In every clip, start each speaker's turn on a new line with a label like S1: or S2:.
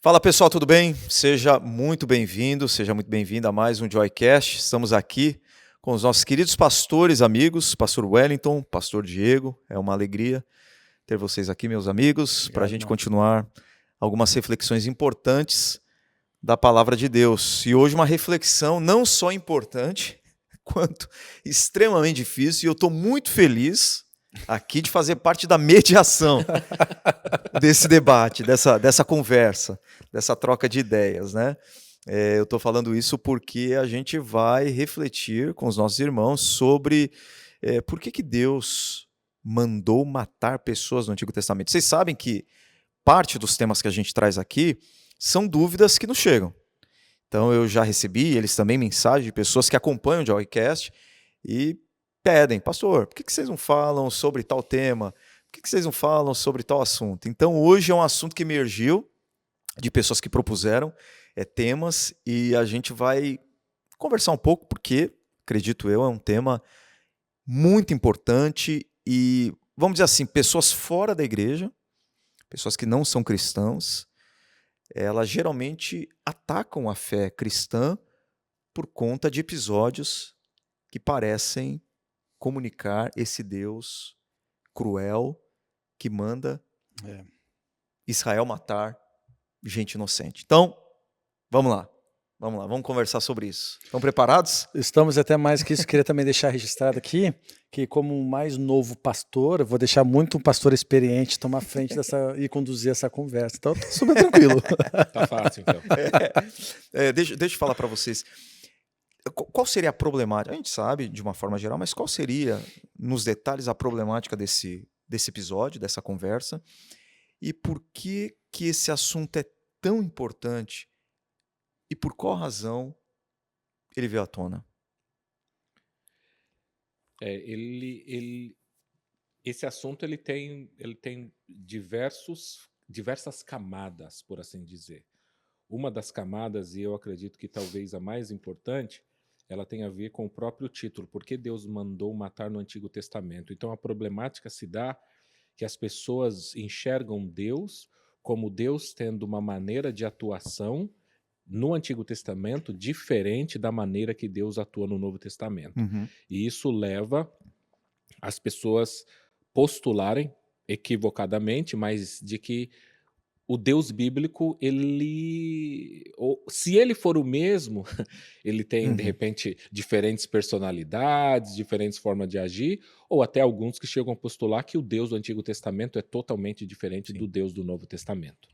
S1: Fala pessoal, tudo bem? Seja muito bem-vindo, seja muito bem-vinda a mais um Joycast. Estamos aqui com os nossos queridos pastores, amigos, pastor Wellington, pastor Diego. É uma alegria ter vocês aqui, meus amigos, para a gente continuar algumas reflexões importantes da palavra de Deus. E hoje uma reflexão não só importante, quanto extremamente difícil, e eu estou muito feliz aqui de fazer parte da mediação desse debate, dessa conversa, dessa troca de ideias, né? Eu estou falando isso porque a gente vai refletir com os nossos irmãos sobre por que Deus mandou matar pessoas no Antigo Testamento. Vocês sabem que parte dos temas que a gente traz aqui são dúvidas que nos chegam. Então eu já recebi, eles também, mensagens de pessoas que acompanham o Joycast e pedem, pastor, por que vocês não falam sobre tal tema? Por que vocês não falam sobre tal assunto? Então hoje é um assunto que emergiu de pessoas que propuseram temas e a gente vai conversar um pouco porque, acredito eu, é um tema muito importante e, vamos dizer assim, pessoas fora da igreja, pessoas que não são cristãos, elas geralmente atacam a fé cristã por conta de episódios que parecem comunicar esse Deus cruel que manda Israel matar gente inocente. Então, vamos lá, vamos conversar sobre isso. Estão preparados?
S2: Estamos, até mais que isso, queria também deixar registrado aqui, que como um mais novo pastor, eu vou deixar muito um pastor experiente tomar frente e conduzir essa conversa, então eu tô super tranquilo.
S3: Tá fácil, então.
S1: Deixa eu falar para vocês, qual seria a problemática? A gente sabe de uma forma geral, mas qual seria, nos detalhes, a problemática desse episódio, dessa conversa? E por que esse assunto é tão importante? E por qual razão ele veio à tona?
S3: Esse assunto ele tem diversas camadas, por assim dizer. Uma das camadas, e eu acredito que talvez a mais importante, ela tem a ver com o próprio título, por que Deus mandou matar no Antigo Testamento. Então a problemática se dá que as pessoas enxergam Deus como Deus tendo uma maneira de atuação no Antigo Testamento diferente da maneira que Deus atua no Novo Testamento.
S1: Uhum.
S3: E isso leva as pessoas postularem equivocadamente, mas de que o Deus bíblico, se ele for o mesmo, ele tem, de repente, diferentes personalidades, diferentes formas de agir, ou até alguns que chegam a postular que o Deus do Antigo Testamento é totalmente diferente do Deus do Novo Testamento.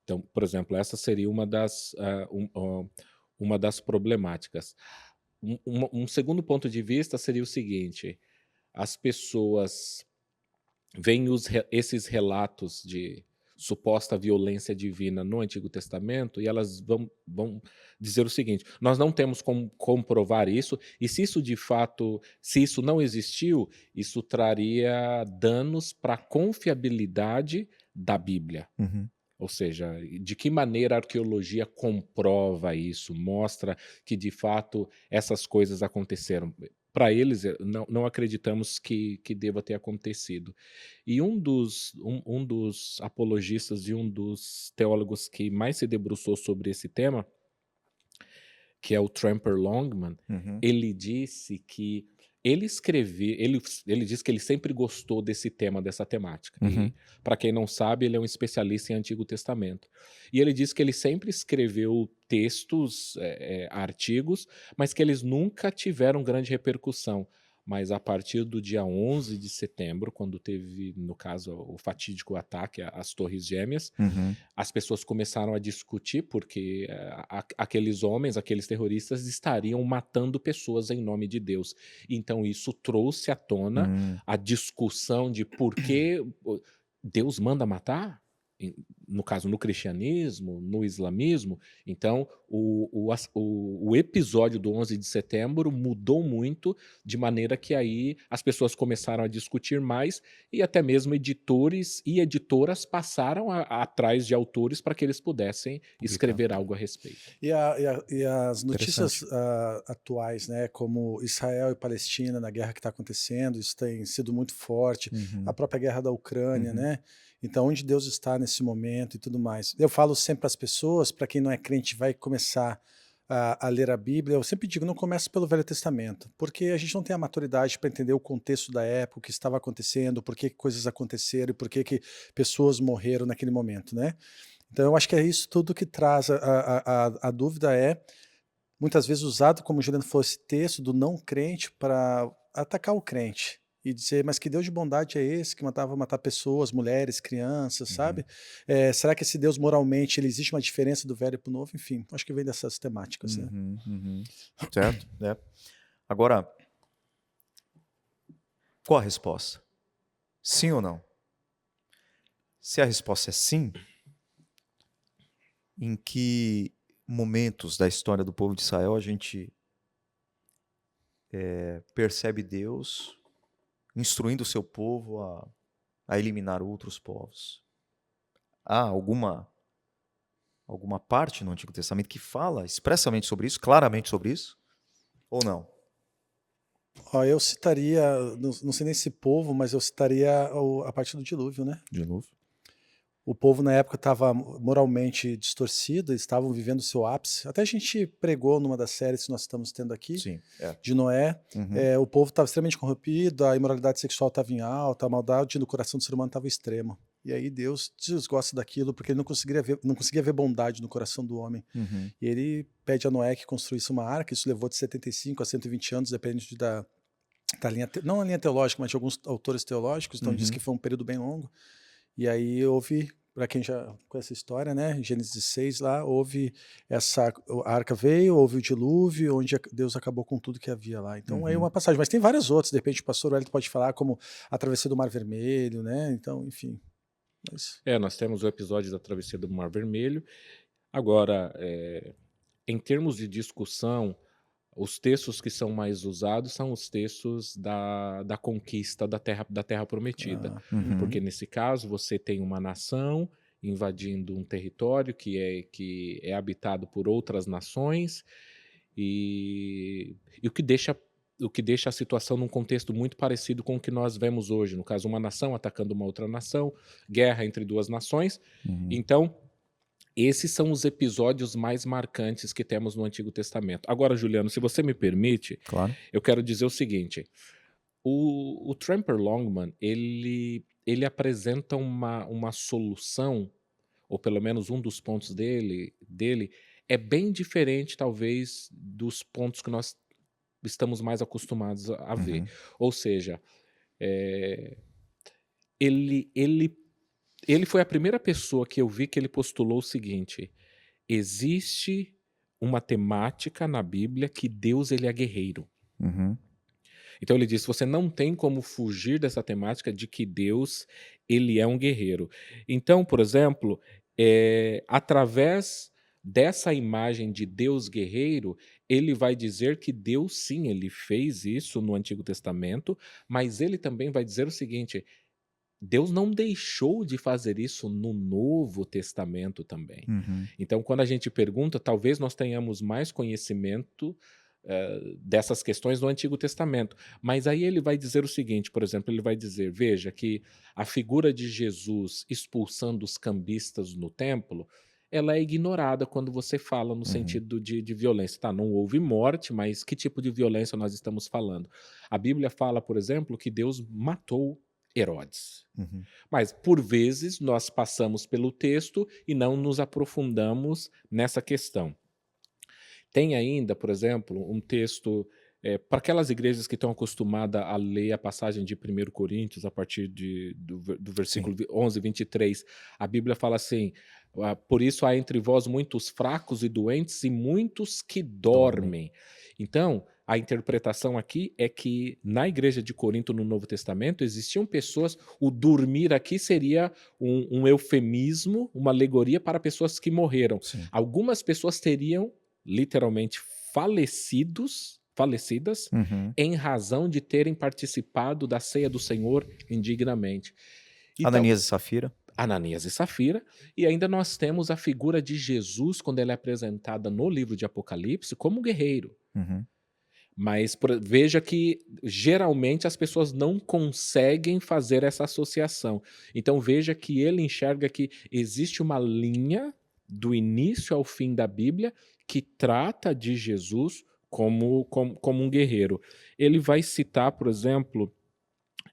S3: Então, por exemplo, essa seria uma das problemáticas. Um segundo ponto de vista seria o seguinte: as pessoas veem esses relatos de suposta violência divina no Antigo Testamento e elas vão dizer o seguinte: nós não temos como comprovar isso, e se isso não existiu, isso traria danos para a confiabilidade da Bíblia.
S1: Uhum.
S3: Ou seja, de que maneira a arqueologia comprova isso, mostra que de fato essas coisas aconteceram. Para eles, não acreditamos que deva ter acontecido. E um dos apologistas e um dos teólogos que mais se debruçou sobre esse tema, que é o Tramper Longman, ele disse que ele disse que ele sempre gostou desse tema, dessa temática. E, para quem não sabe, ele é um especialista em Antigo Testamento. E ele disse que ele sempre escreveu textos, artigos, mas que eles nunca tiveram grande repercussão. Mas a partir do dia 11 de setembro, quando teve, no caso, o fatídico ataque às Torres Gêmeas, as pessoas começaram a discutir porque aqueles homens, aqueles terroristas, estariam matando pessoas em nome de Deus. Então isso trouxe à tona a discussão de por que Deus manda matar? No caso, no cristianismo, no islamismo. Então, o episódio do 11 de setembro mudou muito, de maneira que aí as pessoas começaram a discutir mais e até mesmo editores e editoras passaram atrás de autores para que eles pudessem escrever algo a respeito.
S2: E as notícias atuais, né, como Israel e Palestina, na guerra que está acontecendo, isso tem sido muito forte, a própria guerra da Ucrânia, né? Então, onde Deus está nesse momento? Testamento e tudo mais. Eu falo sempre para as pessoas, para quem não é crente vai começar a ler a Bíblia, eu sempre digo, não comece pelo Velho Testamento, porque a gente não tem a maturidade para entender o contexto da época, o que estava acontecendo, por que coisas aconteceram e por que pessoas morreram naquele momento, né? Então eu acho que é isso tudo que traz a dúvida muitas vezes usado, como o Juliano falou, esse texto do não crente para atacar o crente e dizer, mas que Deus de bondade é esse que matar pessoas, mulheres, crianças, sabe? Será que esse Deus moralmente, ele existe uma diferença do velho para o novo? Enfim, acho que vem dessas temáticas, né?
S1: Certo, né? Agora, qual a resposta? Sim ou não? Se a resposta é sim, em que momentos da história do povo de Israel a gente percebe Deus instruindo o seu povo a eliminar outros povos? Há alguma parte no Antigo Testamento que fala expressamente sobre isso, claramente sobre isso? Ou não?
S2: Ó, eu citaria, não sei nem se povo, mas eu citaria a partir do dilúvio, né?
S1: Dilúvio.
S2: O povo na época estava moralmente distorcido, eles estavam vivendo o seu ápice. Até a gente pregou numa das séries que nós estamos tendo aqui,
S1: Sim,
S2: de Noé. O povo estava extremamente corrompido, a imoralidade sexual estava em alta, a maldade no coração do ser humano estava extrema. E aí Deus desgosta daquilo, porque ele não conseguia ver bondade no coração do homem. E ele pede a Noé que construísse uma arca, isso levou de 75 a 120 anos, dependendo da linha, não a linha teológica, mas de alguns autores teológicos, então diz que foi um período bem longo. E aí houve, para quem já conhece a história, né, Gênesis 6 lá, houve a arca veio, houve o dilúvio, onde Deus acabou com tudo que havia lá. Então aí uma passagem, mas tem várias outras, de repente o pastor Wellington pode falar, como a travessia do Mar Vermelho, né, então, enfim. Mas...
S3: nós temos o episódio da travessia do Mar Vermelho. Agora, em termos de discussão, os textos que são mais usados são os textos da conquista da terra prometida. Porque nesse caso você tem uma nação invadindo um território que é habitado por outras nações e o que deixa a situação num contexto muito parecido com o que nós vemos hoje. No caso, uma nação atacando uma outra nação, guerra entre duas nações. Então, esses são os episódios mais marcantes que temos no Antigo Testamento. Agora, Juliano, se você me permite,
S1: claro,
S3: eu quero dizer o seguinte. O Tramper Longman, ele apresenta uma solução, ou pelo menos um dos pontos dele é bem diferente, talvez, dos pontos que nós estamos mais acostumados a ver. Ou seja, ele foi a primeira pessoa que eu vi que ele postulou o seguinte: existe uma temática na Bíblia que Deus ele é guerreiro. Então ele disse, você não tem como fugir dessa temática de que Deus ele é um guerreiro. Então, por exemplo, através dessa imagem de Deus guerreiro, ele vai dizer que Deus sim, ele fez isso no Antigo Testamento, mas ele também vai dizer o seguinte: Deus não deixou de fazer isso no Novo Testamento também. Então, quando a gente pergunta, talvez nós tenhamos mais conhecimento dessas questões no Antigo Testamento. Mas aí ele vai dizer o seguinte, por exemplo, ele vai dizer, veja que a figura de Jesus expulsando os cambistas no templo, ela é ignorada quando você fala no sentido de violência. Tá, não houve morte, mas que tipo de violência nós estamos falando? A Bíblia fala, por exemplo, que Deus matou Herodes. Mas, por vezes, nós passamos pelo texto e não nos aprofundamos nessa questão. Tem ainda, por exemplo, um texto para aquelas igrejas que estão acostumadas a ler a passagem de 1 Coríntios, a partir do versículo 11, 23, a Bíblia fala assim, por isso há entre vós muitos fracos e doentes e muitos que dormem. Então, a interpretação aqui é que na igreja de Corinto, no Novo Testamento, existiam pessoas, o dormir aqui seria um eufemismo, uma alegoria para pessoas que morreram. Algumas pessoas teriam literalmente falecidas em razão de terem participado da ceia do Senhor indignamente. Então,
S1: Ananias e Safira.
S3: Ananias e Safira, e ainda nós temos a figura de Jesus quando ela é apresentada no livro de Apocalipse como guerreiro. Mas veja que geralmente as pessoas não conseguem fazer essa associação. Então veja que ele enxerga que existe uma linha do início ao fim da Bíblia que trata de Jesus como um guerreiro. Ele vai citar, por exemplo,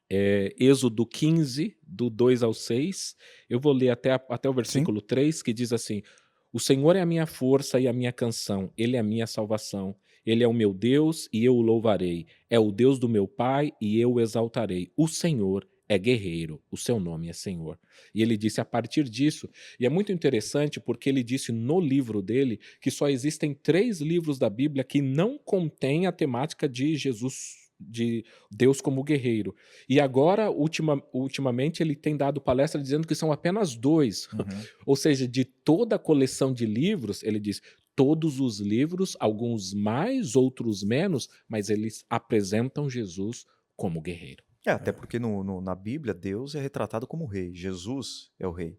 S3: Êxodo 15, do 2 ao 6. Eu vou ler até o versículo 3, que diz assim: o Senhor é a minha força e a minha canção, Ele é a minha salvação. Ele é o meu Deus e eu o louvarei. É o Deus do meu pai e eu o exaltarei. O Senhor é guerreiro, o seu nome é Senhor. E ele disse a partir disso, e é muito interessante porque ele disse no livro dele que só existem 3 livros da Bíblia que não contêm a temática de Jesus, de Deus como guerreiro. E agora, ultimamente, ele tem dado palestra dizendo que são apenas 2.
S1: Uhum.
S3: Ou seja, de toda a coleção de livros, ele diz, todos os livros, alguns mais, outros menos, mas eles apresentam Jesus como guerreiro.
S1: Até porque na Bíblia, Deus é retratado como rei. Jesus é o rei.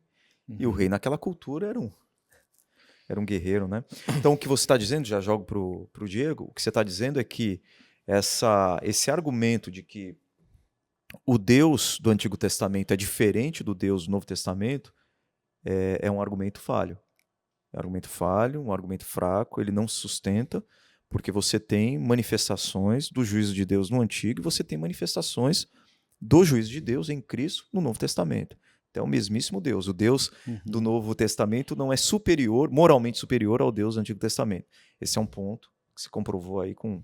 S1: E o rei naquela cultura era um guerreiro, né? Então, o que você está dizendo, já jogo pro Diego, o que você está dizendo é que esse argumento de que o Deus do Antigo Testamento é diferente do Deus do Novo Testamento é um argumento falho. É um argumento falho, um argumento fraco, ele não se sustenta, porque você tem manifestações do juízo de Deus no Antigo e você tem manifestações do juízo de Deus em Cristo no Novo Testamento. Então é o mesmíssimo Deus. O Deus do Novo Testamento não é superior, moralmente superior ao Deus do Antigo Testamento. Esse é um ponto que se comprovou aí com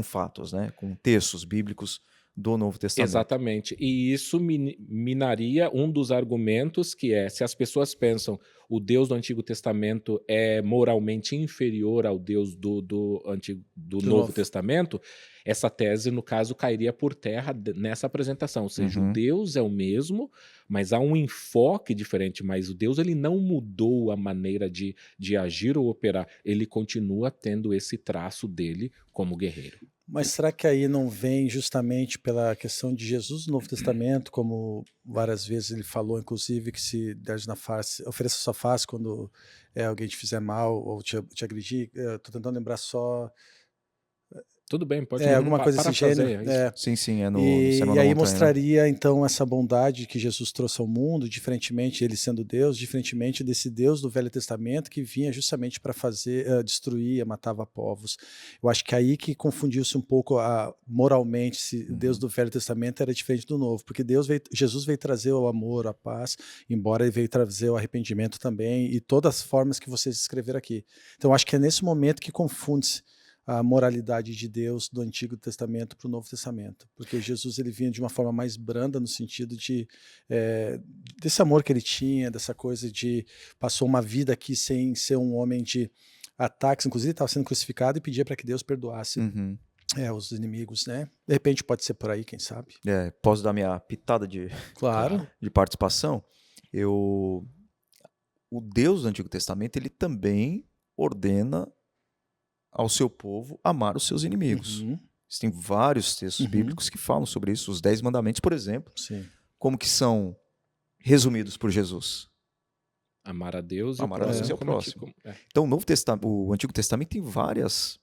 S1: fatos, né? Com textos bíblicos do Novo Testamento.
S3: Exatamente. E isso minaria um dos argumentos que se as pessoas pensam o Deus do Antigo Testamento é moralmente inferior ao Deus do Novo Testamento, essa tese, no caso, cairia por terra nessa apresentação. Ou seja, o Deus é o mesmo, mas há um enfoque diferente. Mas o Deus ele não mudou a maneira de agir ou operar. Ele continua tendo esse traço dele como guerreiro.
S2: Mas será que aí não vem justamente pela questão de Jesus no Novo Testamento, como várias vezes ele falou, inclusive, que se der na face, ofereça sua face quando alguém te fizer mal ou te agredir? Estou tentando lembrar só...
S3: Tudo bem, pode
S2: alguma coisa desse gênero.
S1: Sim, é no
S2: E
S1: Sermão da
S2: aí
S1: Montanha,
S2: mostraria, então, essa bondade que Jesus trouxe ao mundo, diferentemente, ele sendo Deus, diferentemente desse Deus do Velho Testamento que vinha justamente para destruir, matava povos. Eu acho que aí que confundiu-se um pouco moralmente se o Deus do Velho Testamento era diferente do Novo, porque Jesus veio trazer o amor, a paz, embora ele veio trazer o arrependimento também, e todas as formas que vocês descreveram aqui. Então, acho que é nesse momento que confunde-se a moralidade de Deus do Antigo Testamento para o Novo Testamento, porque Jesus ele vinha de uma forma mais branda no sentido de desse amor que ele tinha, dessa coisa de passou uma vida aqui sem ser um homem de ataques, inclusive estava sendo crucificado e pedia para que Deus perdoasse os inimigos, né? De repente pode ser por aí, quem sabe?
S1: Posso dar minha pitada de participação? O Deus do Antigo Testamento ele também ordena ao seu povo amar os seus inimigos. Existem vários textos bíblicos que falam sobre isso. Os 10 mandamentos, por exemplo, como que são resumidos por Jesus?
S3: Amar a Deus e
S1: o próximo. Então, o Antigo Testamento tem várias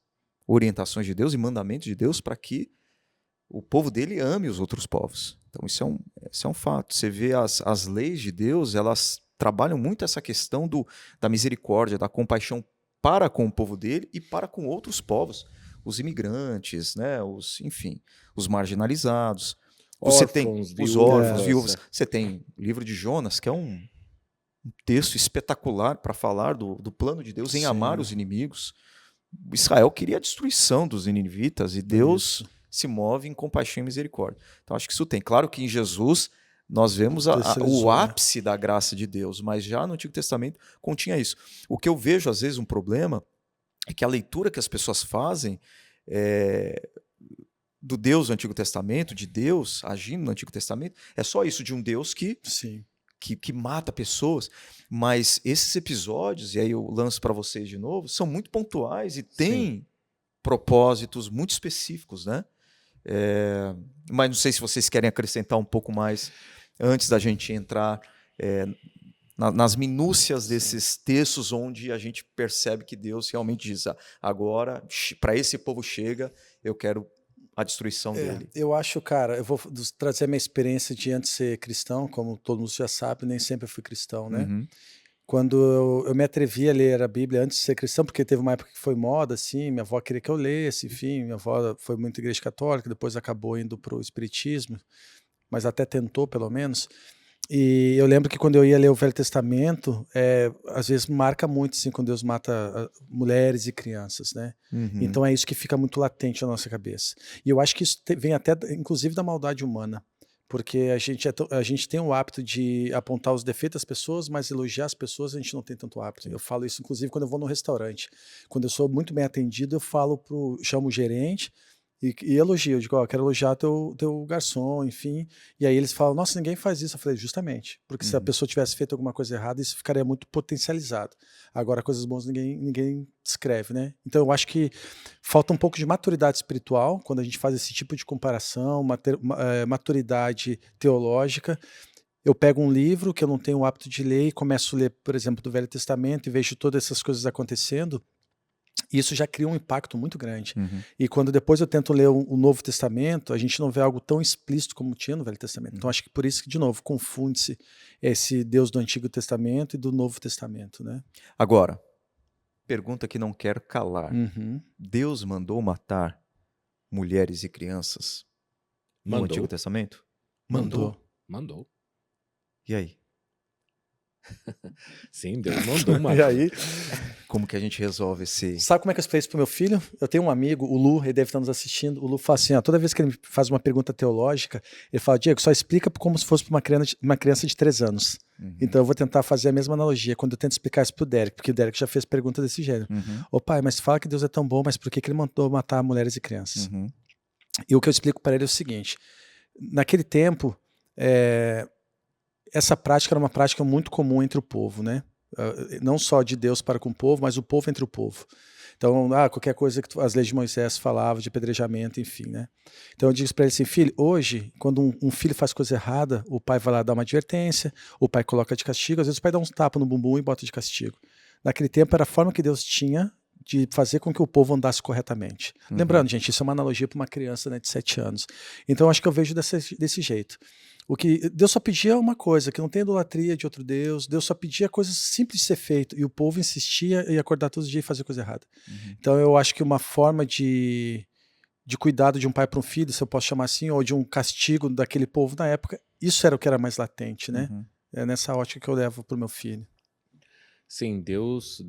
S1: orientações de Deus e mandamentos de Deus para que o povo dele ame os outros povos. Então, isso é um fato. Você vê as leis de Deus, elas trabalham muito essa questão da misericórdia, da compaixão para com o povo dele e para com outros povos, os imigrantes, né, os marginalizados. Você tem os órfãos, viúvas. Você tem o livro de Jonas, que é um texto espetacular para falar do plano de Deus em amar os inimigos. Israel queria a destruição dos ninivitas e Deus se move em compaixão e misericórdia. Então acho que isso tem. Claro que em Jesus nós vemos o ápice da graça de Deus, mas já no Antigo Testamento continha isso. O que eu vejo, às vezes, um problema é que a leitura que as pessoas fazem do Deus do Antigo Testamento, de Deus agindo no Antigo Testamento, é só isso, de um Deus que mata pessoas. Mas esses episódios, e aí eu lanço para vocês de novo, são muito pontuais e têm propósitos muito específicos, né? Mas não sei se vocês querem acrescentar um pouco mais antes da gente entrar nas minúcias desses textos onde a gente percebe que Deus realmente diz, agora, para esse povo chega, eu quero a destruição dele.
S2: Eu acho, cara, eu vou trazer a minha experiência de antes de ser cristão, como todo mundo já sabe, nem sempre eu fui cristão, né?
S1: Uhum.
S2: Quando eu me atrevi a ler a Bíblia antes de ser cristão, porque teve uma época que foi moda, assim, minha avó queria que eu lesse, enfim, minha avó foi muito igreja católica, depois acabou indo para o espiritismo, mas até tentou, pelo menos. E eu lembro que quando eu ia ler o Velho Testamento, às vezes marca muito, assim, quando Deus mata mulheres e crianças, né?
S1: Uhum.
S2: Então é isso que fica muito latente na nossa cabeça. E eu acho que isso vem até, inclusive, da maldade humana. Porque a gente tem o hábito de apontar os defeitos das pessoas, mas elogiar as pessoas a gente não tem tanto hábito. Eu falo isso, inclusive, quando eu vou no restaurante. Quando eu sou muito bem atendido, eu chamo o gerente e elogio. Eu digo, ó, quero elogiar teu garçom, enfim. E aí eles falam, nossa, ninguém faz isso. Eu falei, justamente. Porque se a pessoa tivesse feito alguma coisa errada, isso ficaria muito potencializado. Agora, coisas boas ninguém descreve, né? Então, eu acho que falta um pouco de maturidade espiritual quando a gente faz esse tipo de comparação, maturidade teológica. Eu pego um livro que eu não tenho o hábito de ler e começo a ler, por exemplo, do Velho Testamento e vejo todas essas coisas acontecendo. Isso já cria um impacto muito grande.
S1: Uhum.
S2: E quando depois eu tento ler o Novo Testamento, a gente não vê algo tão explícito como tinha no Velho Testamento. Então acho que por isso que, de novo, confunde-se esse Deus do Antigo Testamento e do Novo Testamento, né?
S1: Agora, pergunta que não quero calar.
S2: Uhum.
S1: Deus mandou matar mulheres e crianças no Antigo Testamento?
S3: Mandou.
S2: E
S1: aí?
S3: Sim, Deus mandou matar.
S2: E aí?
S1: Como que a gente resolve esse...
S2: Sabe como é que eu expliquei isso pro meu filho? Eu tenho um amigo, o Lu, ele deve estar nos assistindo. O Lu fala assim, ó, toda vez que ele faz uma pergunta teológica, ele fala, Diego, só explica como se fosse para uma criança de 3 anos.
S1: Uhum.
S2: Então eu vou tentar fazer a mesma analogia quando eu tento explicar isso pro Derek, porque o Derek já fez pergunta desse gênero.
S1: Uhum.
S2: Ô pai, mas fala que Deus é tão bom, mas por que ele mandou matar mulheres e crianças?
S1: Uhum.
S2: E o que eu explico para ele é o seguinte, naquele tempo, essa prática era uma prática muito comum entre o povo, né? Não só de Deus para com o povo, mas o povo entre o povo. Então, qualquer coisa que as leis de Moisés falavam, de apedrejamento, enfim, né? Então eu digo para ele assim, filho, hoje, quando um filho faz coisa errada, o pai vai lá dar uma advertência, o pai coloca de castigo, às vezes o pai dá uns tapas no bumbum e bota de castigo. Naquele tempo era a forma que Deus tinha de fazer com que o povo andasse corretamente.
S1: Uhum.
S2: Lembrando, gente, isso é uma analogia para uma criança, né, de 7 anos. Então acho que eu vejo desse jeito. O que Deus só pedia uma coisa, que não tem idolatria de outro Deus. Deus só pedia coisas simples de ser feito. E o povo insistia em acordar todos os dias e fazer coisa errada.
S1: Uhum.
S2: Então eu acho que uma forma de cuidado de um pai para um filho, se eu posso chamar assim, ou de um castigo daquele povo na época, isso era o que era mais latente, né?
S1: Uhum.
S2: É nessa ótica que eu levo para o meu filho.
S3: Sim, Deus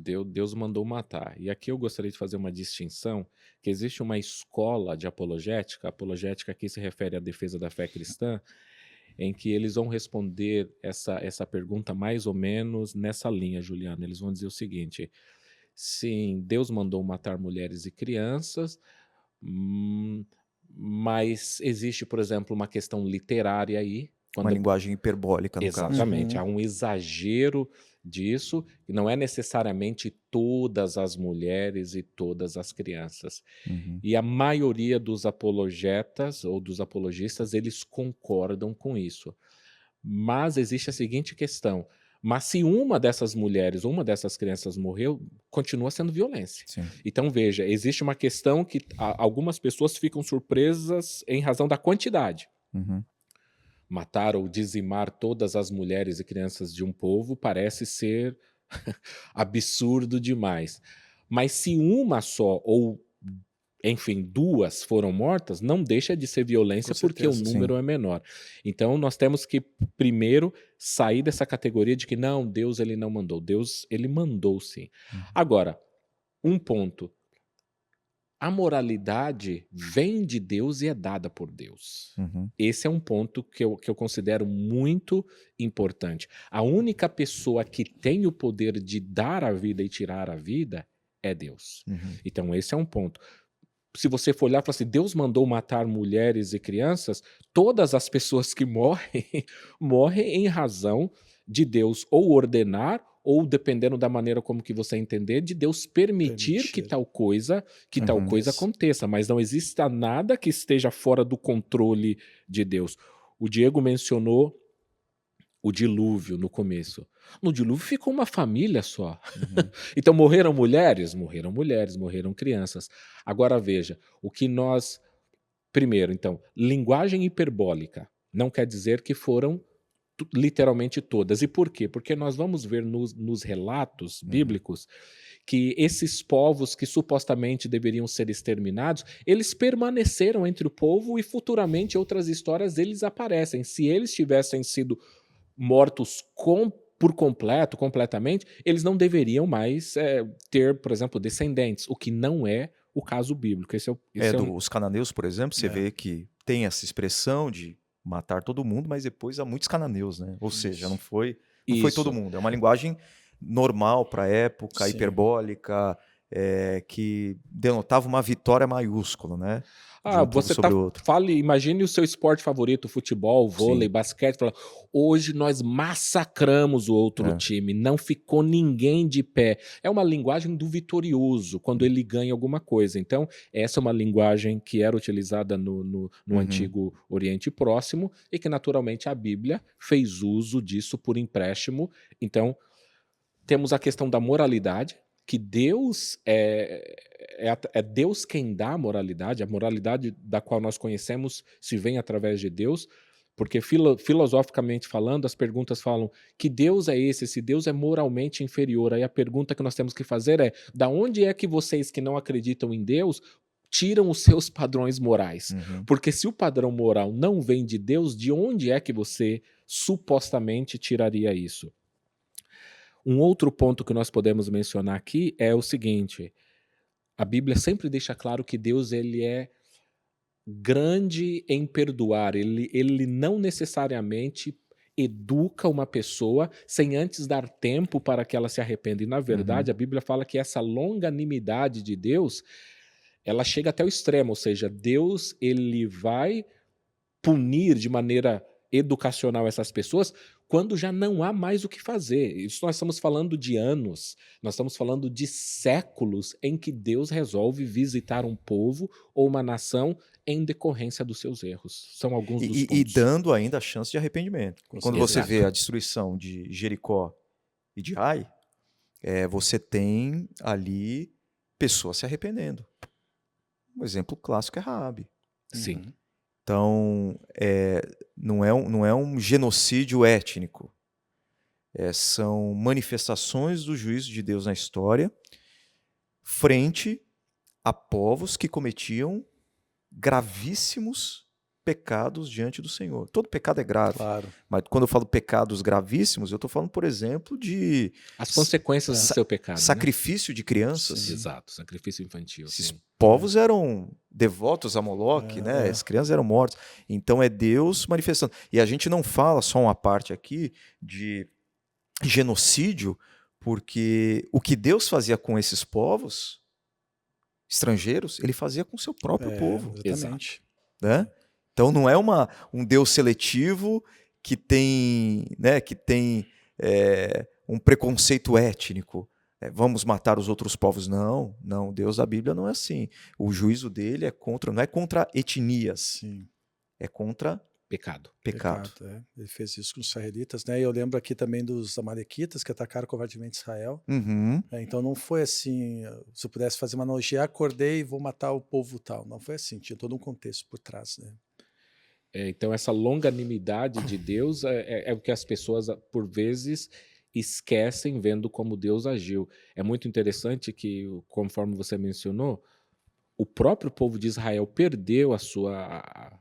S3: mandou matar. E aqui eu gostaria de fazer uma distinção, que existe uma escola de apologética. A apologética aqui se refere à defesa da fé cristã, em que eles vão responder essa pergunta mais ou menos nessa linha, Juliana. Eles vão dizer o seguinte: sim, Deus mandou matar mulheres e crianças, mas existe, por exemplo, uma questão literária aí.
S1: Uma linguagem hiperbólica, no caso.
S3: Exatamente, há um exagero disso, e não é necessariamente todas as mulheres e todas as crianças.
S1: Uhum.
S3: E a maioria dos apologetas ou dos apologistas, eles concordam com isso. Mas existe a seguinte questão: mas se uma dessas mulheres, uma dessas crianças morreu, continua sendo violência.
S1: Sim.
S3: Então veja, existe uma questão que algumas pessoas ficam surpresas em razão da quantidade.
S1: Uhum.
S3: Matar ou dizimar todas as mulheres e crianças de um povo parece ser absurdo demais. Mas se uma só ou, enfim, 2 foram mortas, não deixa de ser violência porque o número é menor. Então nós temos que primeiro sair dessa categoria de que não, Deus ele não mandou. Deus ele mandou sim. Agora, um ponto. A moralidade vem de Deus e é dada por Deus.
S1: Uhum.
S3: Esse é um ponto que eu considero muito importante. A única pessoa que tem o poder de dar a vida e tirar a vida é Deus.
S1: Uhum.
S3: Então esse é um ponto. Se você for olhar e falar assim, Deus mandou matar mulheres e crianças, todas as pessoas que morrem, morrem em razão de Deus ou ordenar, ou dependendo da maneira como que você entender, de Deus permitir que tal coisa aconteça, mas não exista nada que esteja fora do controle de Deus. O Diego mencionou o dilúvio no começo. No dilúvio ficou uma família só.
S1: Uhum.
S3: Então morreram mulheres, morreram crianças. Agora veja, o que nós... Primeiro, então, linguagem hiperbólica não quer dizer que foram literalmente todas. E por quê? Porque nós vamos ver nos relatos bíblicos que esses povos que supostamente deveriam ser exterminados, eles permaneceram entre o povo e futuramente outras histórias eles aparecem. Se eles tivessem sido mortos por completo, completamente, eles não deveriam mais ter, por exemplo, descendentes, o que não é o caso bíblico.
S1: Os cananeus, por exemplo, você vê que tem essa expressão de matar todo mundo, mas depois há muitos cananeus, né? Ou seja, não foi todo mundo. É uma linguagem normal para a época, hiperbólica, que denotava uma vitória maiúscula, né?
S3: Você imagine o seu esporte favorito, futebol, vôlei, basquete, fala, hoje nós massacramos o outro time, não ficou ninguém de pé. É uma linguagem do vitorioso, quando ele ganha alguma coisa. Então, essa é uma linguagem que era utilizada no Antigo Oriente Próximo e que, naturalmente, a Bíblia fez uso disso por empréstimo. Então, temos a questão da moralidade, que Deus é Deus quem dá a moralidade da qual nós conhecemos se vem através de Deus, porque filosoficamente falando, as perguntas falam que Deus é esse Deus é moralmente inferior. Aí a pergunta que nós temos que fazer é, da onde é que vocês que não acreditam em Deus tiram os seus padrões morais? Porque se o padrão moral não vem de Deus, de onde é que você supostamente tiraria isso? Um outro ponto que nós podemos mencionar aqui é o seguinte: a Bíblia sempre deixa claro que Deus ele é grande em perdoar, ele não necessariamente educa uma pessoa sem antes dar tempo para que ela se arrependa. E, na verdade, a Bíblia fala que essa longanimidade de Deus, ela chega até o extremo, ou seja, Deus ele vai punir de maneira educacional essas pessoas quando já não há mais o que fazer. Isso nós estamos falando de anos, nós estamos falando de séculos em que Deus resolve visitar um povo ou uma nação em decorrência dos seus erros. São alguns dos pontos.
S1: E dando ainda a chance de arrependimento. Quando você vê a destruição de Jericó e de Ai, você tem ali pessoas se arrependendo. Um exemplo clássico é Raabe.
S3: Sim.
S1: Então, não é um genocídio étnico. São manifestações do juízo de Deus na história frente a povos que cometiam gravíssimos pecados diante do Senhor. Todo pecado é grave.
S2: Claro.
S1: Mas quando eu falo pecados gravíssimos, eu estou falando, por exemplo, de...
S3: as consequências do seu pecado.
S1: Sacrifício de crianças.
S3: Sim, exato, sacrifício infantil.
S1: Esses povos eram devotos a Moloque, né? As crianças eram mortas. Então é Deus manifestando. E a gente não fala só uma parte aqui de genocídio, porque o que Deus fazia com esses povos estrangeiros, ele fazia com o seu próprio povo.
S2: Exatamente.
S1: Né? Então não é um Deus seletivo que tem um preconceito étnico. Vamos matar os outros povos. Não, Deus da Bíblia não é assim. O juízo dele não é contra etnias,
S2: Sim.
S1: é contra
S3: pecado.
S2: Ele fez isso com os israelitas, né? E eu lembro aqui também dos amalequitas que atacaram covardemente Israel. Então não foi assim, se eu pudesse fazer uma analogia, acordei e vou matar o povo tal. Não foi assim, tinha todo um contexto por trás, né?
S3: Então essa longanimidade de Deus é o que as pessoas, por vezes, esquecem vendo como Deus agiu. É muito interessante que, conforme você mencionou, o próprio povo de Israel perdeu a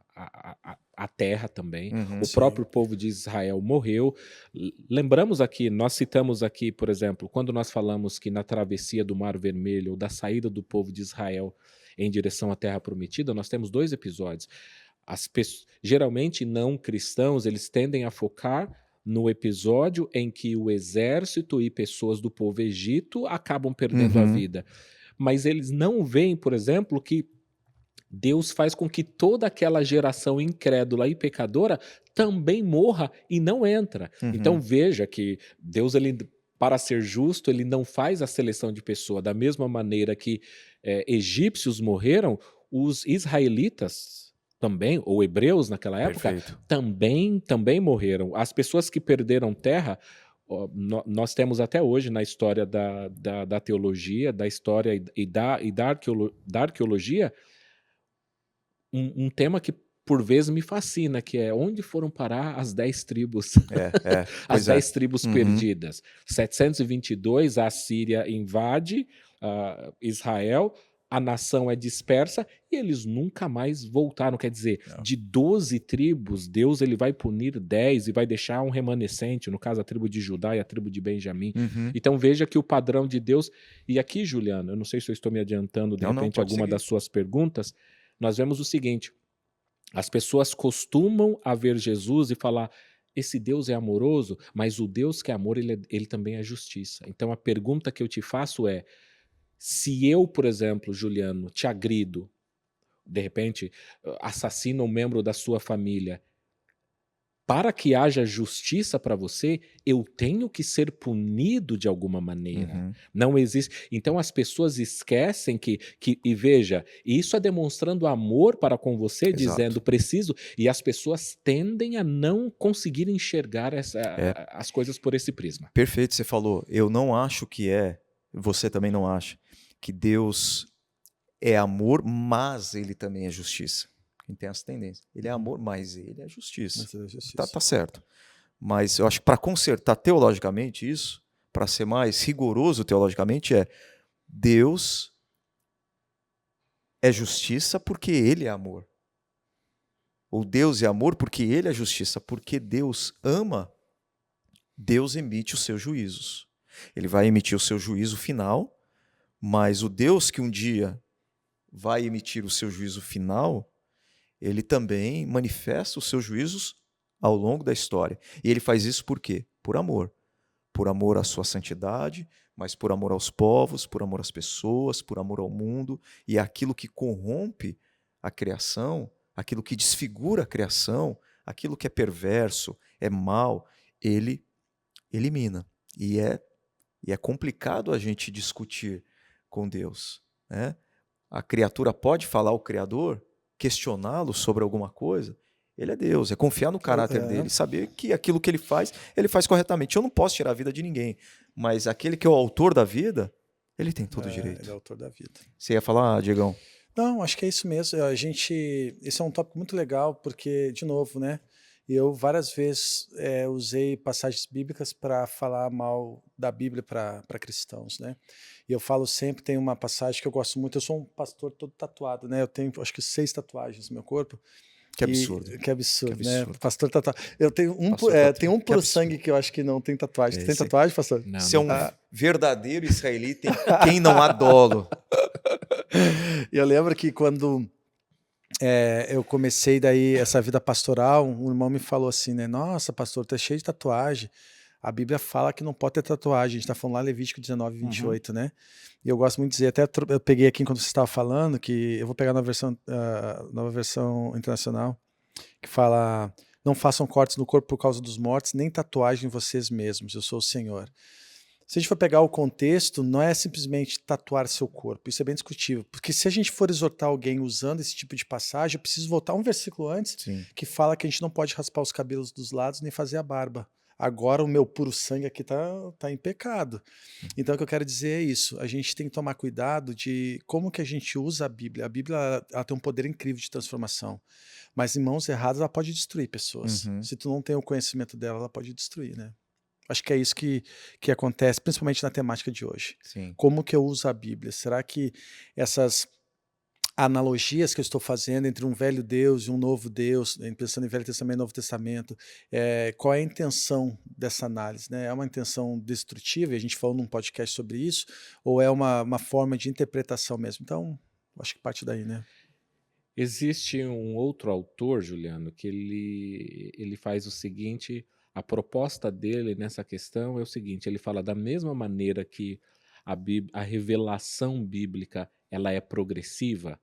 S3: terra também. O próprio povo de Israel morreu. Lembramos aqui, nós citamos aqui, por exemplo, quando nós falamos que na travessia do Mar Vermelho, ou da saída do povo de Israel em direção à Terra Prometida, nós temos 2 episódios. Geralmente não cristãos, eles tendem a focar no episódio em que o exército e pessoas do povo egito acabam perdendo a vida. Mas eles não veem, por exemplo, que Deus faz com que toda aquela geração incrédula e pecadora também morra e não entra. Então veja que Deus, para ser justo, ele não faz a seleção de pessoa. Da mesma maneira que egípcios morreram, os israelitas também, ou hebreus naquela época,
S1: Perfeito.
S3: também morreram. As pessoas que perderam terra, nós temos até hoje na história da teologia, da história e da arqueologia, um tema que por vezes me fascina, que é onde foram parar as 10 tribos, as
S1: Pois
S3: 10 tribos
S1: Uhum.
S3: perdidas. 722, a Síria invade Israel, a nação é dispersa e eles nunca mais voltaram. Quer dizer,
S1: Não.
S3: de 12 tribos, Deus ele vai punir 10 e vai deixar um remanescente, no caso a tribo de Judá e a tribo de Benjamim.
S1: Uhum.
S3: Então veja que o padrão de Deus... E aqui, Juliano, eu não sei se eu estou me adiantando de
S1: Não,
S3: repente
S1: pode
S3: alguma
S1: seguir.
S3: das suas perguntas, nós vemos o seguinte: as pessoas costumam a ver Jesus e falar, esse Deus é amoroso, mas o Deus que é amor, ele também é justiça. Então a pergunta que eu te faço é, se eu, por exemplo, Juliano, te agrido, de repente assassino um membro da sua família, para que haja justiça para você, eu tenho que ser punido de alguma maneira.
S1: Uhum.
S3: Não existe. Então as pessoas esquecem e veja, isso é demonstrando amor para com você,
S1: Exato.
S3: dizendo preciso, e as pessoas tendem a não conseguir enxergar as coisas por esse prisma.
S1: Perfeito, você falou. Eu não acho que você também não acha, que Deus é amor, mas ele também é justiça. Quem tem essa tendência. Ele é amor, mas ele é justiça.
S2: Mas é justiça.
S1: Tá certo. Mas eu acho que para consertar teologicamente isso, para ser mais rigoroso teologicamente, Deus é justiça porque ele é amor. Ou Deus é amor porque ele é justiça. Porque Deus ama, Deus emite os seus juízos. Ele vai emitir o seu juízo final, mas o Deus que um dia vai emitir o seu juízo final, ele também manifesta os seus juízos ao longo da história. E ele faz isso por quê? Por amor. Por amor à sua santidade, mas por amor aos povos, por amor às pessoas, por amor ao mundo. E aquilo que corrompe a criação, aquilo que desfigura a criação, aquilo que é perverso, é mal, ele elimina. E é complicado a gente discutir com Deus, né? A criatura pode falar ao Criador, questioná-lo sobre alguma coisa. Ele é Deus, é confiar no caráter dele, saber que aquilo que ele faz corretamente. Eu não posso tirar a vida de ninguém, mas aquele que é o autor da vida, ele tem todo o direito.
S2: Ele é o autor da vida.
S1: Você ia falar, Diegão?
S2: Não, acho que é isso mesmo. Esse é um tópico muito legal, porque, de novo, né? Eu várias vezes usei passagens bíblicas para falar mal da Bíblia para cristãos, né? E eu falo sempre, tem uma passagem que eu gosto muito, eu sou um pastor todo tatuado, né? Eu tenho, acho que 6 tatuagens no meu corpo.
S1: Que absurdo.
S2: Que absurdo,
S1: que
S2: né?
S1: absurdo.
S2: Pastor tatuado. Eu tenho tem um puro sangue que eu acho que não tem tatuagem. Você tem tatuagem, pastor?
S3: Não,
S1: Você é um verdadeiro israelita, quem não há dolo.
S2: E eu lembro que quando eu comecei daí essa vida pastoral, um irmão me falou assim, né? Nossa, pastor, tu é cheio de tatuagem. A Bíblia fala que não pode ter tatuagem. A gente está falando lá Levítico 19, 28, né? E eu gosto muito de dizer, até eu peguei aqui enquanto você estava falando, que eu vou pegar na nova versão internacional, que fala, não façam cortes no corpo por causa dos mortos, nem tatuagem em vocês mesmos, eu sou o Senhor. Se a gente for pegar o contexto, não é simplesmente tatuar seu corpo, isso é bem discutível, porque se a gente for exortar alguém usando esse tipo de passagem, eu preciso voltar um versículo antes, que fala que a gente não pode raspar os cabelos dos lados nem fazer a barba. Agora o meu puro sangue aqui tá em pecado. Então o que eu quero dizer é isso, a gente tem que tomar cuidado de como que a gente usa a Bíblia. A Bíblia ela tem um poder incrível de transformação, mas em mãos erradas ela pode destruir pessoas. Se tu não tem o conhecimento dela, ela pode destruir, né? Acho que é isso que acontece, principalmente na temática de hoje.
S1: Sim.
S2: Como que eu uso a Bíblia? Será que essas analogias que eu estou fazendo entre um velho Deus e um novo Deus, pensando em Velho Testamento e Novo Testamento, qual é a intenção dessa análise? Né? É uma intenção destrutiva, e a gente falou num podcast sobre isso, ou é uma forma de interpretação mesmo? Então, acho que parte daí, né?
S3: Existe um outro autor, Juliano, que ele faz o seguinte, a proposta dele nessa questão é o seguinte, ele fala da mesma maneira que a revelação bíblica ela é progressiva,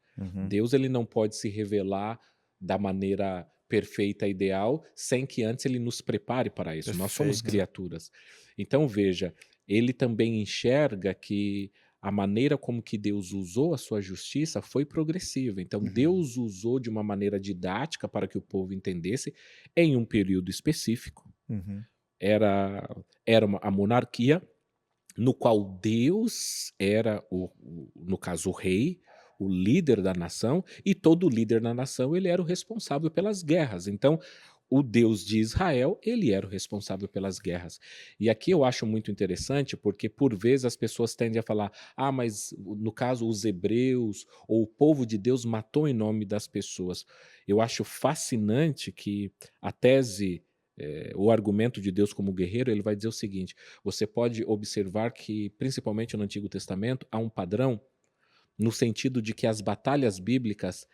S3: Deus ele não pode se revelar da maneira perfeita, ideal, sem que antes ele nos prepare para isso. Nós somos criaturas. Então veja, ele também enxerga que a maneira como que Deus usou a sua justiça foi progressiva. Então,
S2: Uhum.
S3: Deus usou de uma maneira didática para que o povo entendesse em um período específico.
S1: Uhum.
S3: Era a monarquia, no qual Deus era, no caso, o rei, o líder da nação, e todo líder da nação ele era o responsável pelas guerras. Então, o Deus de Israel, ele era o responsável pelas guerras. E aqui eu acho muito interessante, porque por vezes as pessoas tendem a falar: ah, mas no caso os hebreus ou o povo de Deus matou em nome das pessoas. Eu acho fascinante que a tese, o argumento de Deus como guerreiro, ele vai dizer o seguinte: você pode observar que, principalmente no Antigo Testamento, há um padrão no sentido de que as batalhas bíblicas,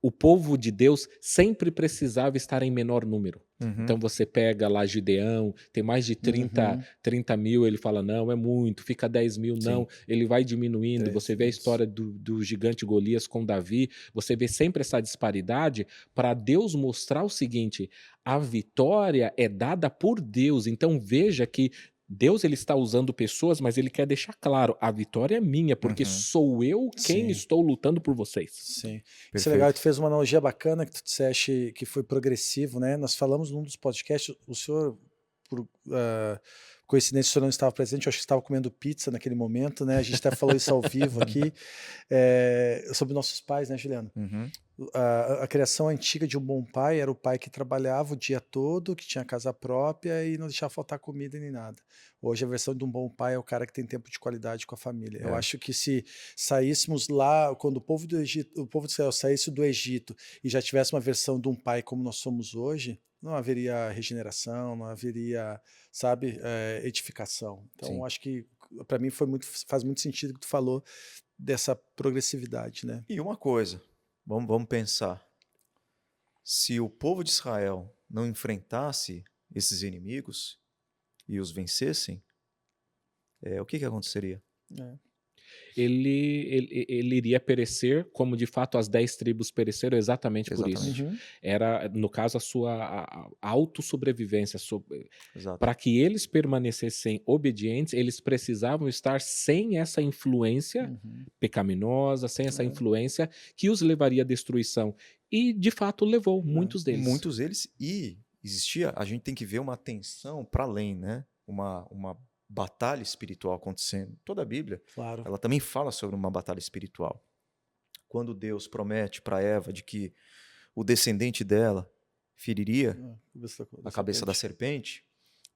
S3: o povo de Deus sempre precisava estar em menor número.
S1: Uhum.
S3: Então você pega lá Gideão, tem mais de 30 mil, ele fala, não, é muito, fica 10 mil, não, ele vai diminuindo. Você vê a história do gigante Golias com Davi, você vê sempre essa disparidade para Deus mostrar o seguinte: a vitória é dada por Deus. Então veja que Deus ele está usando pessoas, mas ele quer deixar claro, a vitória é minha, porque sou eu quem estou lutando por vocês.
S2: Sim. Isso é
S1: Perfeito.
S2: legal, tu fez uma analogia bacana que tu disseste que foi progressivo, né? Nós falamos num dos podcasts, o senhor, por coincidência, o senhor não estava presente, eu acho que estava comendo pizza naquele momento, né? A gente até falou isso ao vivo aqui, sobre nossos pais, né, Juliano?
S1: Uhum.
S2: A criação antiga de um bom pai era o pai que trabalhava o dia todo, que tinha casa própria e não deixava faltar comida nem nada. Hoje a versão de um bom pai é o cara que tem tempo de qualidade com a família. Eu acho que se saíssemos lá, quando o povo do Egito, o povo do Israel saísse do Egito e já tivesse uma versão de um pai como nós somos hoje, não haveria regeneração, não haveria, sabe, edificação. Então, eu acho que para mim faz muito sentido o que tu falou dessa progressividade, né?
S1: E uma coisa, vamos pensar. Se o povo de Israel não enfrentasse esses inimigos e os vencessem, o que aconteceria?
S3: Ele iria perecer, como de fato as 10 tribos pereceram exatamente por isso. Era, no caso, a sua autossobrevivência.
S1: Exato.
S3: Para que eles permanecessem obedientes, eles precisavam estar sem essa influência pecaminosa, sem essa influência que os levaria à destruição. E, de fato, levou muitos deles.
S1: Muitos deles. E existia, a gente tem que ver uma tensão para além, né? Uma batalha espiritual acontecendo. Toda a Bíblia, ela também fala sobre uma batalha espiritual. Quando Deus promete para Eva de que o descendente dela feriria a cabeça da serpente,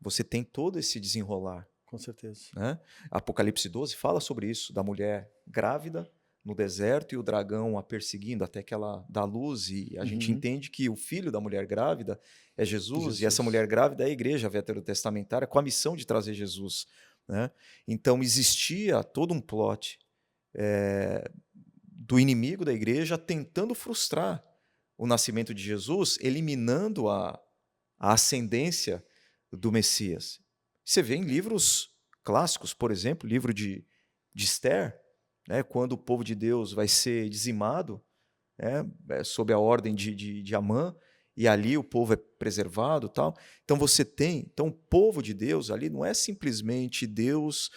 S1: você tem todo esse desenrolar.
S2: Com certeza.
S1: Né? Apocalipse 12 fala sobre isso, da mulher grávida no deserto e o dragão a perseguindo até que ela dá luz, e a gente entende que o filho da mulher grávida é Jesus, e essa mulher grávida é a igreja veterotestamentária com a missão de trazer Jesus. Né? Então existia todo um plot do inimigo da igreja tentando frustrar o nascimento de Jesus, eliminando a ascendência do Messias. Você vê em livros clássicos, por exemplo, o livro de Esther, né, quando o povo de Deus vai ser dizimado, sob a ordem de Amã, e ali o povo é preservado, tal. Então o povo de Deus ali não é simplesmente Deus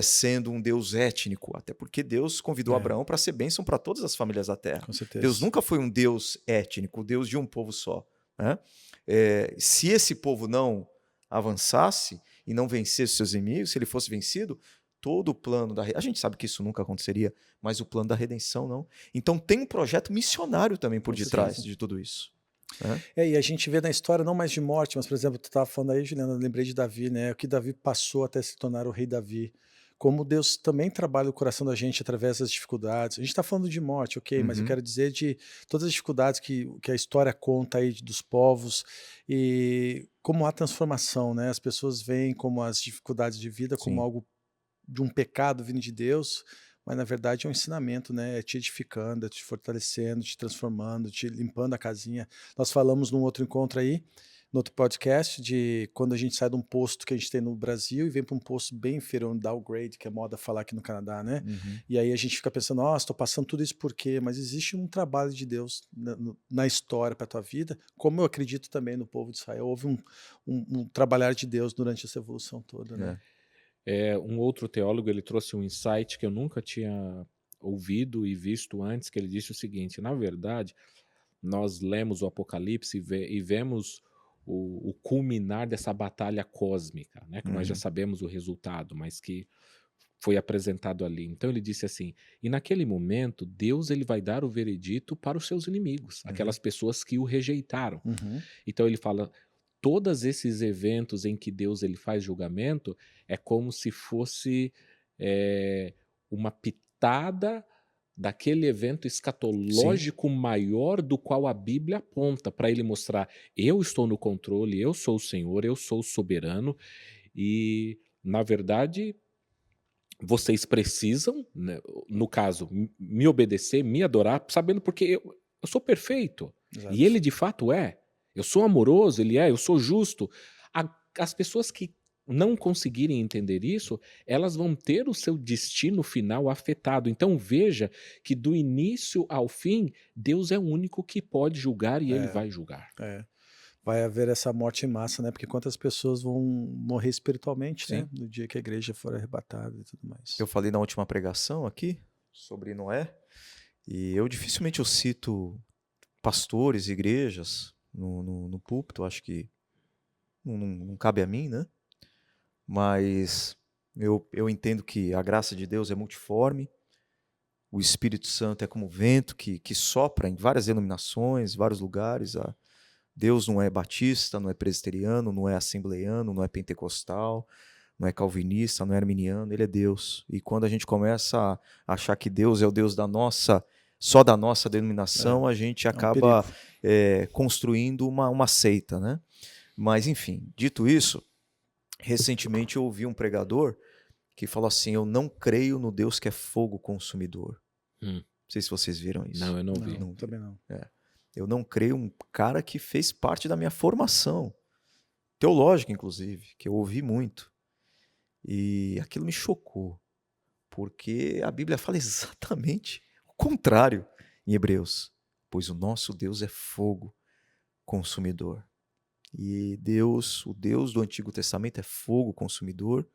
S1: sendo um Deus étnico, até porque Deus convidou Abraão para ser bênção para todas as famílias da terra.
S2: Com certeza.
S1: Deus nunca foi um Deus étnico, Deus de um povo só. Né? Se esse povo não avançasse e não vencesse seus inimigos, se ele fosse vencido, todo o plano a gente sabe que isso nunca aconteceria, mas o plano da redenção não. Então tem um projeto missionário também por detrás de tudo isso.
S2: E a gente vê na história não mais de morte, mas, por exemplo, tu estava falando aí, Juliana, eu lembrei de Davi, né? O que Davi passou até se tornar o rei Davi. Como Deus também trabalha o coração da gente através das dificuldades. A gente está falando de morte, ok, mas eu quero dizer de todas as dificuldades que a história conta aí dos povos e como há transformação, né? As pessoas veem como as dificuldades de vida como algo de um pecado vindo de Deus, mas na verdade é um ensinamento, né? É te edificando, é te fortalecendo, te transformando, te limpando a casinha. Nós falamos num outro encontro aí, no outro podcast, de quando a gente sai de um posto que a gente tem no Brasil e vem para um posto bem inferior, um downgrade, que é moda falar aqui no Canadá, né? E aí a gente fica pensando, nossa, estou passando tudo isso por quê? Mas existe um trabalho de Deus na história para a tua vida, como eu acredito também no povo de Israel. Houve um trabalhar de Deus durante essa evolução toda, né?
S3: Um outro teólogo, ele trouxe um insight que eu nunca tinha ouvido e visto antes, que ele disse o seguinte: na verdade, nós lemos o Apocalipse e vemos o culminar dessa batalha cósmica, né, que nós já
S1: Uhum.
S3: sabemos o resultado, mas que foi apresentado ali. Então ele disse assim: e naquele momento Deus ele vai dar o veredito para os seus inimigos, aquelas pessoas que o rejeitaram.
S2: Uhum.
S3: Então ele fala, todos esses eventos em que Deus ele faz julgamento é como se fosse uma pitada daquele evento
S1: Sim.
S3: escatológico maior do qual a Bíblia aponta, para ele mostrar: eu estou no controle, eu sou o Senhor, eu sou o soberano, e na verdade vocês precisam, né, no caso, me obedecer, me adorar, sabendo porque eu sou perfeito. E ele
S2: Exato.
S3: de fato é. Eu sou amoroso, ele é, eu sou justo. As pessoas que não conseguirem entender isso, elas vão ter o seu destino final afetado. Então veja que do início ao fim, Deus é o único que pode julgar e ele
S2: É,
S3: vai julgar.
S2: vai haver essa morte em massa, né? Porque quantas pessoas vão morrer espiritualmente, né?
S1: Sim.
S2: No dia que a igreja for arrebatada e tudo mais.
S1: Eu falei na última pregação aqui sobre Noé, e eu dificilmente eu cito pastores, igrejas no púlpito, acho que não cabe a mim, né? Mas eu entendo que a graça de Deus é multiforme, o Espírito Santo é como vento que sopra em várias denominações, vários lugares. Deus não é batista, não é presbiteriano, não é assembleiano, não é pentecostal, não é calvinista, não é arminiano, ele é Deus. E quando a gente começa a achar que Deus é o Deus só da nossa denominação, a gente
S2: um
S1: acaba
S2: perigo.
S1: construindo uma seita, né? Mas, enfim, dito isso, recentemente eu ouvi um pregador que falou assim: eu não creio no Deus que é fogo consumidor.
S3: Hum.
S1: Não sei se vocês viram isso.
S3: Não, eu não vi.
S2: Não, também não.
S1: Eu não creio, um cara que fez parte da minha formação, teológica inclusive, que eu ouvi muito. E aquilo me chocou, porque a Bíblia fala exatamente o contrário em Hebreus. Pois o nosso Deus é fogo consumidor. E Deus, o Deus do Antigo Testamento é fogo consumidor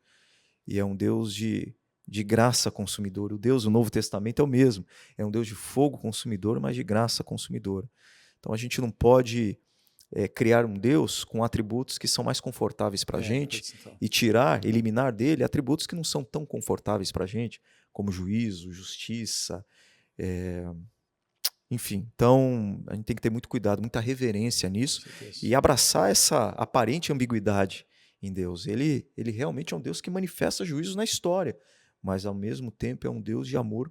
S1: e é um Deus de graça consumidora. O Deus do Novo Testamento é o mesmo, é um Deus de fogo consumidor, mas de graça consumidora. Então a gente não pode criar um Deus com atributos que são mais confortáveis para a gente e eliminar dele atributos que não são tão confortáveis para a gente, como juízo, justiça, enfim. Então a gente tem que ter muito cuidado, muita reverência nisso e abraçar essa aparente ambiguidade em Deus. Ele realmente é um Deus que manifesta juízos na história, mas ao mesmo tempo é um Deus de amor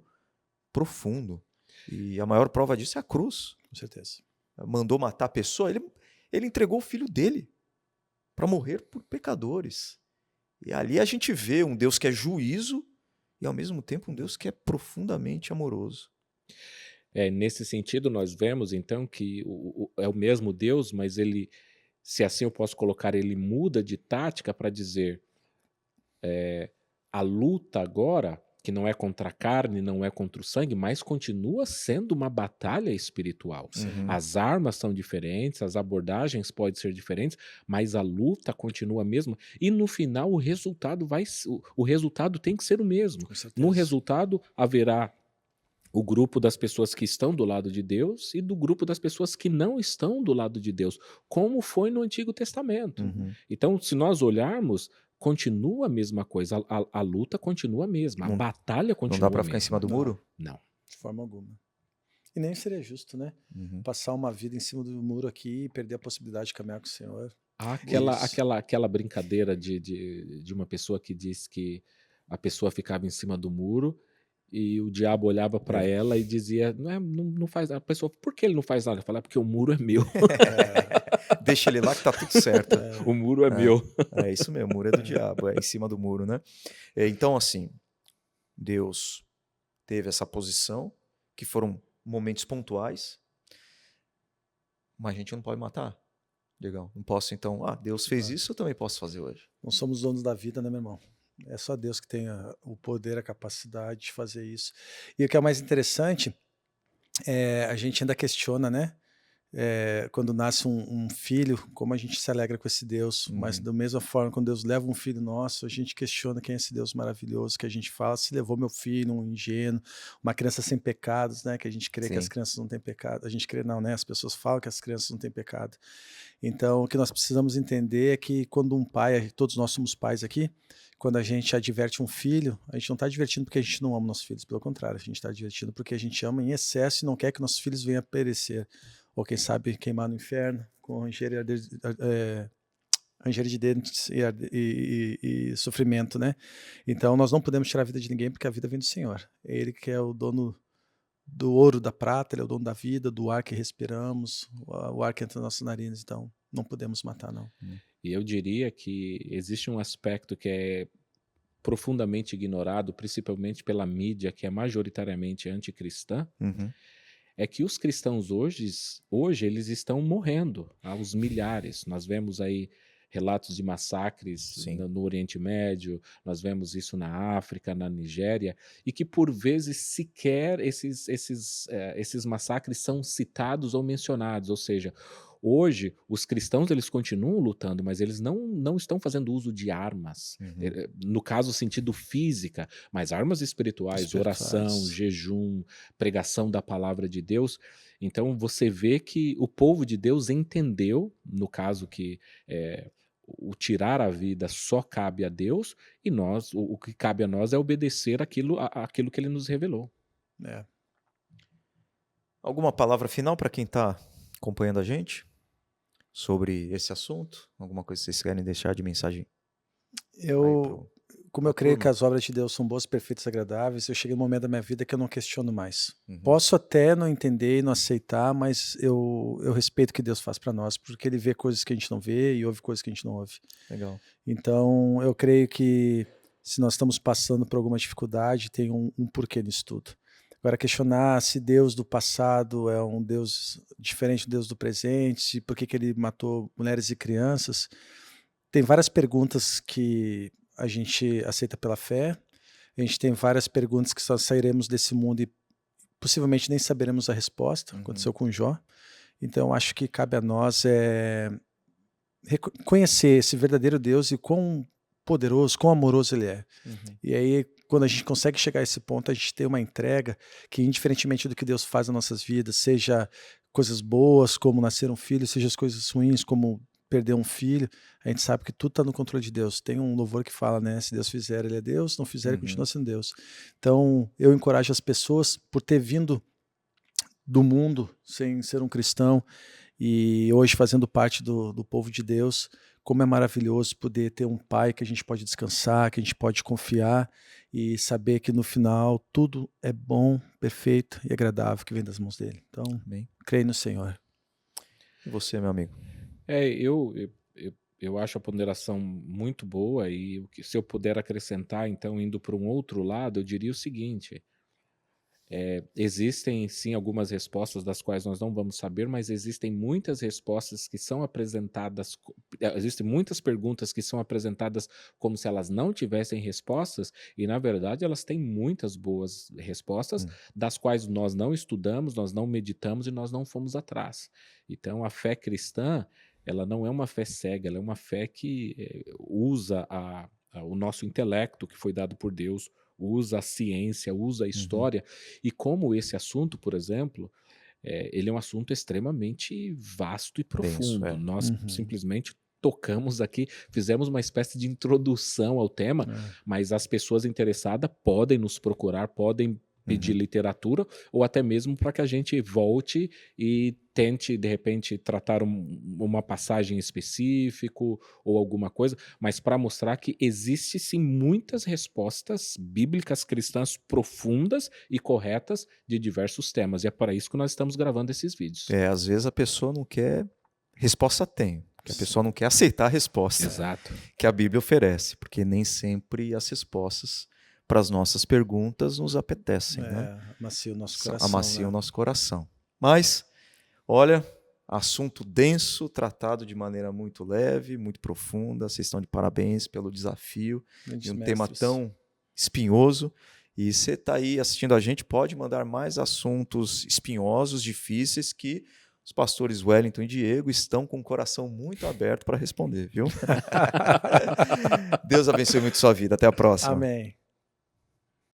S1: profundo. E a maior prova disso é a cruz.
S2: Com certeza.
S1: Mandou matar a pessoa, ele entregou o filho dele para morrer por pecadores. E ali a gente vê um Deus que é juízo e ao mesmo tempo um Deus que é profundamente amoroso.
S3: Nesse sentido, nós vemos então que é o mesmo Deus, mas ele, se assim eu posso colocar, ele muda de tática para dizer a luta agora, que não é contra a carne, não é contra o sangue, mas continua sendo uma batalha espiritual.
S1: Uhum.
S3: As armas são diferentes, as abordagens podem ser diferentes, mas a luta continua a mesma. E no final o resultado tem que ser o mesmo.
S2: Com certeza.
S3: No resultado haverá o grupo das pessoas que estão do lado de Deus e do grupo das pessoas que não estão do lado de Deus, como foi no Antigo Testamento.
S1: Uhum.
S3: Então, se nós olharmos, continua a mesma coisa, a luta continua a mesma, a batalha continua a mesma.
S1: Não dá para ficar em cima do muro?
S3: Não.
S2: De forma alguma. E nem seria justo, né?
S1: Uhum.
S2: Passar uma vida em cima do muro aqui e perder a possibilidade de caminhar com o Senhor.
S3: Aquela brincadeira de uma pessoa que diz que a pessoa ficava em cima do muro e o diabo olhava para ela e dizia, não faz nada. A pessoa, por que ele não faz nada? Eu falei, porque o muro é meu.
S1: Deixa ele lá que tá tudo certo.
S3: O muro é meu.
S1: É isso mesmo, o muro é do diabo, é em cima do muro, né? Então, assim, Deus teve essa posição, que foram momentos pontuais, mas a gente não pode matar. Legal. Não posso, então, Deus fez isso, eu também posso fazer hoje.
S2: Não somos donos da vida, né, meu irmão? É só Deus que tem o poder, a capacidade de fazer isso. E o que é mais interessante, a gente ainda questiona, né? quando nasce um filho, como a gente se alegra com esse Deus, mas da mesma forma, quando Deus leva um filho nosso, a gente questiona quem é esse Deus maravilhoso, que a gente fala, se levou meu filho, um ingênuo, uma criança sem pecados, né, que a gente crê que as crianças não têm pecado, a gente crê não, né, as pessoas falam que as crianças não têm pecado. Então, o que nós precisamos entender é que quando um pai, todos nós somos pais aqui, quando a gente adverte um filho, a gente não está advertindo porque a gente não ama nossos filhos, pelo contrário, a gente está advertindo porque a gente ama em excesso e não quer que nossos filhos venham a perecer, ou quem sabe queimar no inferno, com ranger de dentes e sofrimento, né? Então nós não podemos tirar a vida de ninguém porque a vida vem do Senhor. É Ele que é o dono do ouro, da prata, Ele é o dono da vida, do ar que respiramos, o ar que entra nos nossos narinas, então não podemos matar, não.
S3: E eu diria que existe um aspecto que é profundamente ignorado, principalmente pela mídia, que é majoritariamente anticristã, é que os cristãos hoje eles estão morrendo aos milhares. Nós vemos aí relatos de massacres no Oriente Médio, nós vemos isso na África, na Nigéria, e que por vezes sequer esses massacres são citados ou mencionados, ou seja, hoje os cristãos eles continuam lutando, mas eles não estão fazendo uso de armas, no caso sentido física, mas armas espirituais, oração, jejum, pregação da palavra de Deus. Então você vê que o povo de Deus entendeu, no caso que o tirar a vida só cabe a Deus, e nós, o que cabe a nós é obedecer aquilo que ele nos revelou.
S1: Alguma palavra final para quem está acompanhando a gente sobre esse assunto? Alguma coisa que vocês querem deixar de mensagem?
S2: Como eu creio que as obras de Deus são boas, perfeitas e agradáveis, eu cheguei num momento da minha vida que eu não questiono mais. Posso até não entender e não aceitar, mas eu respeito o que Deus faz para nós, porque Ele vê coisas que a gente não vê e ouve coisas que a gente não ouve.
S1: Legal.
S2: Então, eu creio que se nós estamos passando por alguma dificuldade, tem um porquê nisso tudo. Agora, questionar se Deus do passado é um Deus diferente do Deus do presente, por que Ele matou mulheres e crianças, tem várias perguntas que a gente aceita pela fé, a gente tem várias perguntas que só sairemos desse mundo e possivelmente nem saberemos a resposta, aconteceu com Jó. Então acho que cabe a nós reconhecer esse verdadeiro Deus e quão poderoso, quão amoroso Ele é. E aí, quando a gente consegue chegar a esse ponto, a gente tem uma entrega que, indiferentemente do que Deus faz nas nossas vidas, seja coisas boas, como nascer um filho, seja as coisas ruins, como perder um filho, a gente sabe que tudo está no controle de Deus. Tem um louvor que fala, né? Se Deus fizer, Ele é Deus, não fizer, Ele continua sendo Deus. Então, eu encorajo as pessoas, por ter vindo do mundo sem ser um cristão e hoje fazendo parte do povo de Deus, como é maravilhoso poder ter um pai que a gente pode descansar, que a gente pode confiar e saber que no final tudo é bom, perfeito e agradável que vem das mãos dele. Então, creio no Senhor.
S1: E você, meu amigo?
S3: Eu acho a ponderação muito boa, e se eu puder acrescentar, então, indo para um outro lado, eu diria o seguinte: existem sim algumas respostas das quais nós não vamos saber, mas existem muitas respostas que são apresentadas, existem muitas perguntas que são apresentadas como se elas não tivessem respostas, e na verdade elas têm muitas boas respostas, das quais nós não estudamos, nós não meditamos e nós não fomos atrás. Então a fé cristã, ela não é uma fé cega, ela é uma fé que usa o nosso intelecto que foi dado por Deus, usa a ciência, usa a história, e como esse assunto, por exemplo, ele é um assunto extremamente vasto e profundo. Nós simplesmente tocamos aqui, fizemos uma espécie de introdução ao tema, mas as pessoas interessadas podem nos procurar, podem pedir literatura, ou até mesmo para que a gente volte e tente, de repente, tratar uma passagem específica ou alguma coisa, mas para mostrar que existe sim muitas respostas bíblicas cristãs profundas e corretas de diversos temas, e é para isso que nós estamos gravando esses vídeos.
S1: Às vezes a pessoa não quer, resposta tem, porque a pessoa não quer aceitar a resposta que a Bíblia oferece, porque nem sempre as respostas para as nossas perguntas nos apetecem, né?
S2: Amacia o nosso coração.
S1: Amacia o nosso coração. Mas, olha, assunto denso, tratado de maneira muito leve, muito profunda. Vocês estão de parabéns pelo desafio de um tema tão espinhoso. E você está aí assistindo a gente, pode mandar mais assuntos espinhosos, difíceis, que os pastores Wellington e Diego estão com o coração muito aberto para responder, viu? Deus abençoe muito sua vida. Até a próxima.
S2: Amém.